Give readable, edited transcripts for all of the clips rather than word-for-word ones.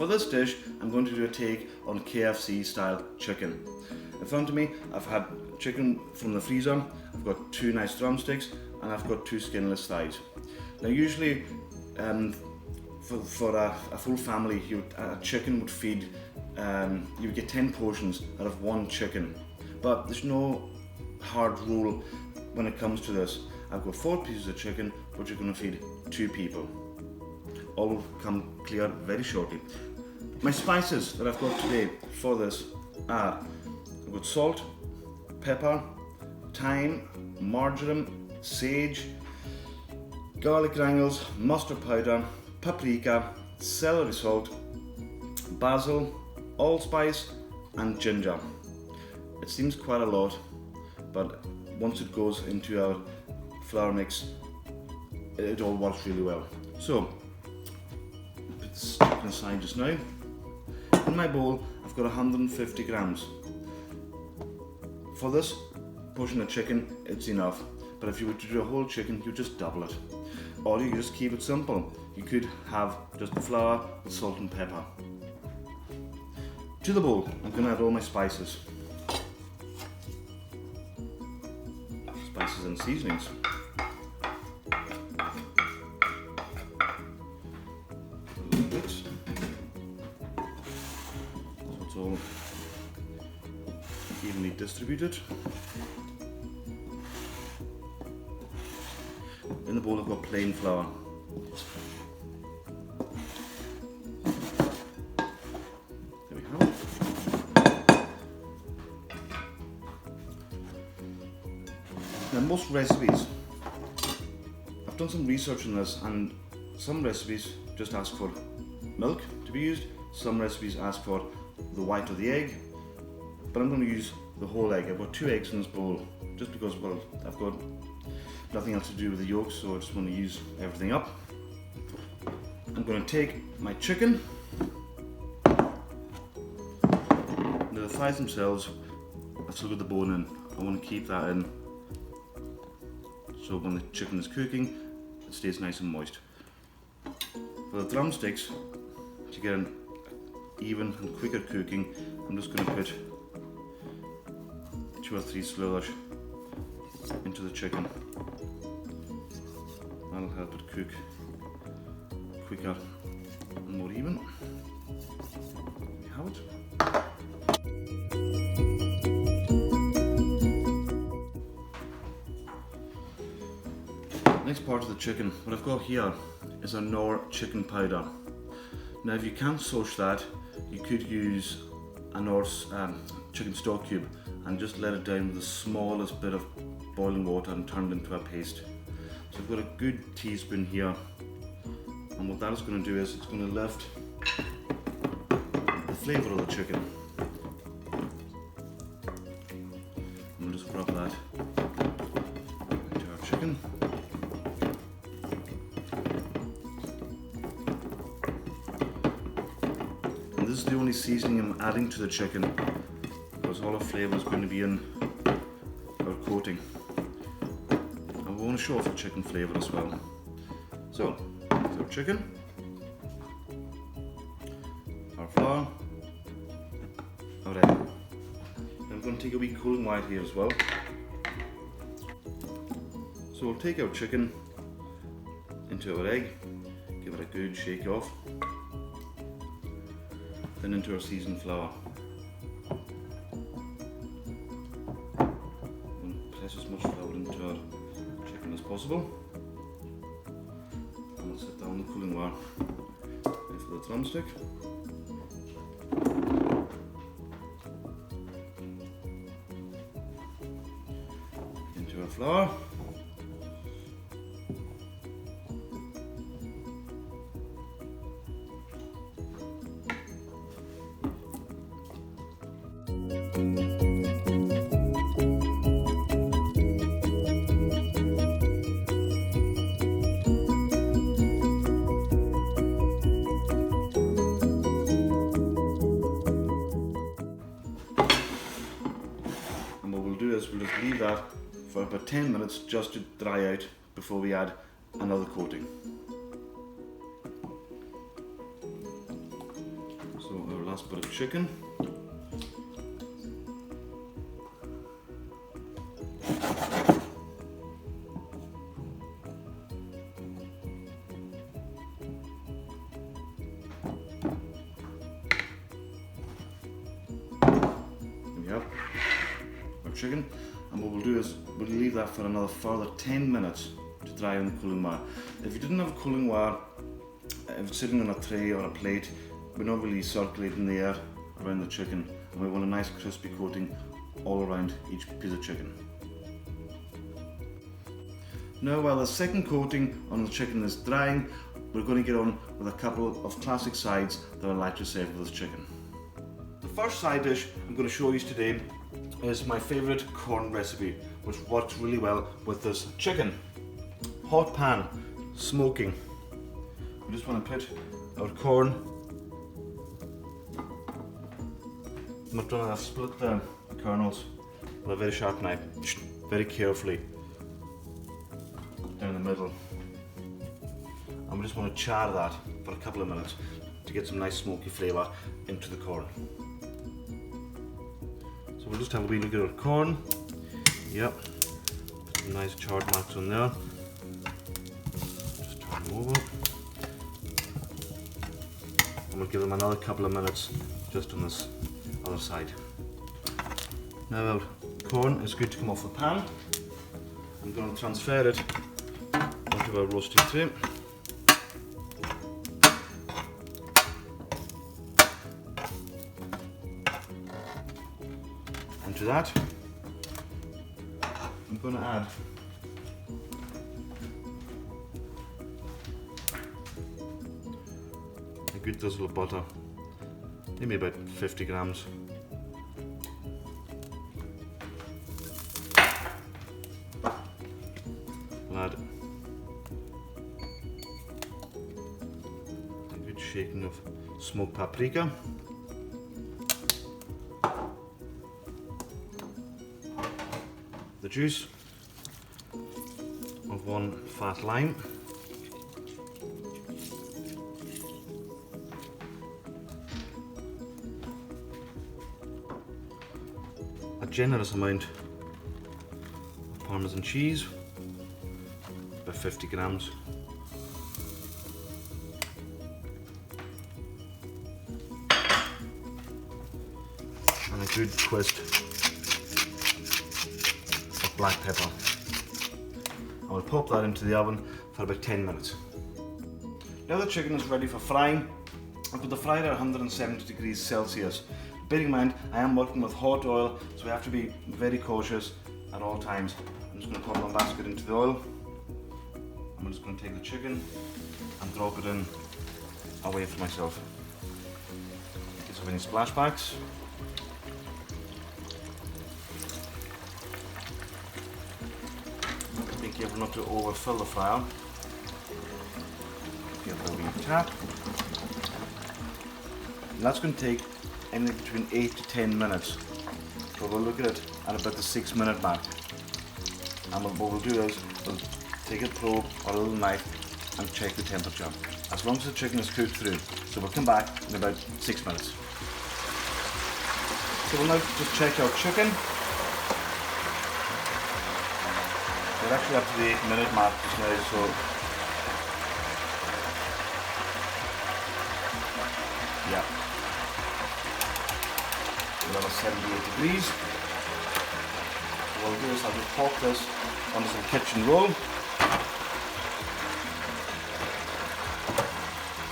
For this dish, I'm going to do a take on KFC style chicken. In front of me, I've had chicken from the freezer, I've got 2 nice drumsticks, and I've got 2 skinless thighs. Now usually, for a full family, a chicken would feed, you would get 10 portions out of 1 chicken. But there's no hard rule when it comes to this. I've got 4 pieces of chicken, which are going to feed 2 people. All will come clear very shortly. My spices that I've got today for this are, I've got salt, pepper, thyme, marjoram, sage, garlic granules, mustard powder, paprika, celery salt, basil, allspice and ginger. It seems quite a lot, but once it goes into our flour mix, it all works really well. So, put this chicken aside just now. In my bowl, I've got 150 grams. For this portion of chicken, it's enough. But if you were to do a whole chicken, you just double it. Or you just keep it simple. You could have just the flour with salt and pepper. To the bowl, I'm going to add all my spices. Spices and seasonings. A little bit. So it's all evenly distributed. In the bowl I've got plain flour. There we go. Now most recipes, I've done some research on this, and some recipes just ask for milk to be used, some recipes ask for the white of the egg, but I'm going to use the whole egg. I've got 2 eggs in this bowl, just because, well, I've got nothing else to do with the yolks, so I just want to use everything up. I'm going to take my chicken. Now the thighs themselves, I've still got the bone in. I want to keep that in, so when the chicken is cooking, it stays nice and moist. For the drumsticks, to get an even and quicker cooking, I'm just going to put 2 or 3 slivers into the chicken. That'll help it cook quicker and more even. There we have it. Next part of the chicken, what I've got here is a Knorr chicken powder. Now if you can't source that, you could use a Knorr chicken stock cube and just let it down with the smallest bit of boiling water and turn it into a paste. So I've got a good teaspoon here, and what that is going to do is it's going to lift the flavour of the chicken. And we'll just rub that into our chicken. And this is the only seasoning I'm adding to the chicken, because all the flavour is going to be in our coating. We want to show off the chicken flavour as well. So, our chicken, our flour, our egg. I'm going to take a wee cooling white here as well. So we'll take our chicken into our egg, give it a good shake off, then into our seasoned flour. And press as much flour into our chicken as possible, and we'll set down the cooling wire. Ready for the drumstick. Into our flour. We'll just leave that for about 10 minutes just to dry out before we add another coating. So our last bit of chicken. Chicken, and what we'll do is we'll leave that for another further 10 minutes to dry on the cooling wire. If you didn't have a cooling wire, if it's sitting on a tray or a plate, we're not really circulating the air around the chicken, and we want a nice crispy coating all around each piece of chicken. Now while the second coating on the chicken is drying, we're going to get on with a couple of classic sides that I like to serve with this chicken. The first side dish I'm going to show you today is my favourite corn recipe, which works really well with this chicken. Hot pan, smoking. We just want to put our corn. What I've done is I've split the kernels with a very sharp knife, very carefully, down the middle. And we just want to char that for a couple of minutes to get some nice smoky flavour into the corn. So we'll just have a wee look at our corn. Yep, some nice charred marks on there. Just turn them over. And we'll give them another couple of minutes just on this other side. Now our corn is good to come off the pan. I'm going to transfer it onto our roasting tray. And to that, I'm going to add a good drizzle of butter, maybe about 50 grams. I'll add a good shaking of smoked paprika. The juice of one fat lime, a generous amount of Parmesan cheese, about 50 grams, and a good twist black pepper. I will pop that into the oven for about 10 minutes. Now the chicken is ready for frying. I've got the fryer at 170 degrees Celsius. Bearing in mind I am working with hot oil, so we have to be very cautious at all times. I'm just going to pop my basket into the oil. I'm just going to take the chicken and drop it in away from myself. In case of any splashbacks. Be careful not to overfill the fryer. Give it a wee tap. And that's going to take anything between 8 to 10 minutes. So we'll look at it at about the 6-minute mark. And what we'll do is we'll take a probe or a little knife and check the temperature. As long as the chicken is cooked through. So we'll come back in about 6 minutes. So we'll now just check our chicken. We're actually up to the 8-minute mark just now, so yeah, we're at 78 degrees. What I'll do is I'll just pop this onto some kitchen roll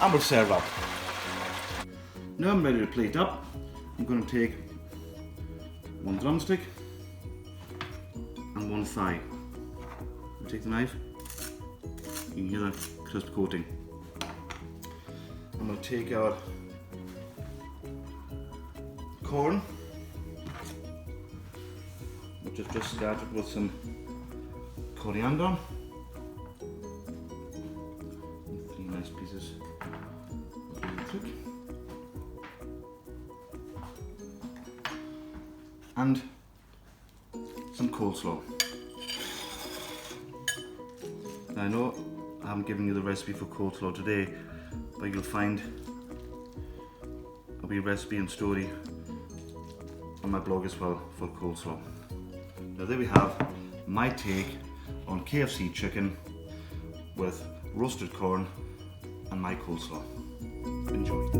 and we'll serve up. Now I'm ready to plate up. I'm going to take one drumstick and one thigh. Take the knife, you can hear that crisp coating. I'm going to take our corn, which is just started with some coriander, and 3 nice pieces of Niseach, and some coleslaw. I know I haven't given you the recipe for coleslaw today, but you'll find a wee recipe and story on my blog as well for coleslaw. Now there we have my take on KFC chicken with roasted corn and my coleslaw. Enjoy.